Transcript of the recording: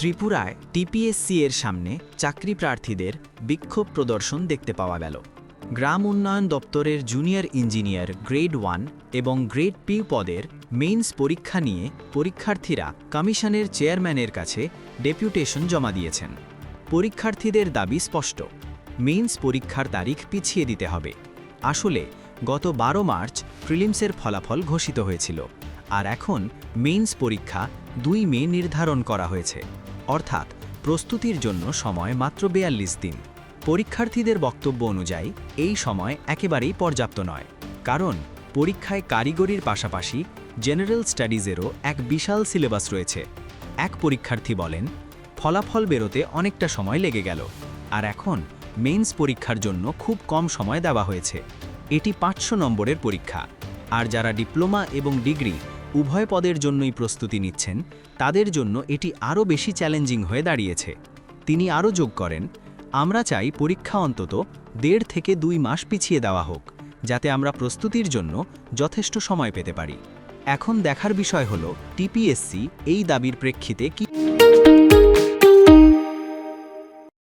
ত্রিপুরায় টিপিএসসি এর সামনে চাকরি প্রার্থীদের বিক্ষোভ প্রদর্শন দেখতে পাওয়া গেল। গ্রাম উন্নয়ন দপ্তরের জুনিয়র ইঞ্জিনিয়ার গ্রেড 1 এবং গ্রেড পি পদের মেইনস পরীক্ষা নিয়ে পরীক্ষার্থীরা কমিশনের চেয়ারম্যানের কাছে ডেপুটেশন জমা দিয়েছেন। পরীক্ষার্থীদের দাবি স্পষ্ট, মেইনস পরীক্ষার তারিখ পিছিয়ে দিতে হবে। আসলে গত 12 মার্চ প্রিলিমসের ফলাফল ঘোষিত হয়েছিল, আর এখন মেইনস পরীক্ষা 2 মে নির্ধারণ করা হয়েছে, অর্থাৎ প্রস্তুতির জন্য সময় মাত্র 42 দিন। পরীক্ষার্থীদের বক্তব্য অনুযায়ী এই সময় একেবারেই পর্যাপ্ত নয়, কারণ পরীক্ষায় কারিগরির পাশাপাশি জেনারেল স্টাডিজেরও এক বিশাল সিলেবাস রয়েছে। এক পরীক্ষার্থী বলেন, ফলাফল বেরোতে অনেকটা সময় লেগে গেল, আর এখন মেইনস পরীক্ষার জন্য খুব কম সময় দেওয়া হয়েছে। এটি 500 নম্বরের পরীক্ষা, আর যারা ডিপ্লোমা এবং ডিগ্রি উভয় পদের জন্যই প্রস্তুতি নিচ্ছেন তাদের জন্য এটি আরও বেশি চ্যালেঞ্জিং হয়ে দাঁড়িয়েছে। তিনি আরও যোগ করেন, আমরা চাই পরীক্ষা অন্তত 1.5 থেকে 2 মাস পিছিয়ে দেওয়া হোক, যাতে আমরা প্রস্তুতির জন্য যথেষ্ট সময় পেতে পারি। এখন দেখার বিষয় হলো টিপিএসসি এই দাবির প্রেক্ষিতে কি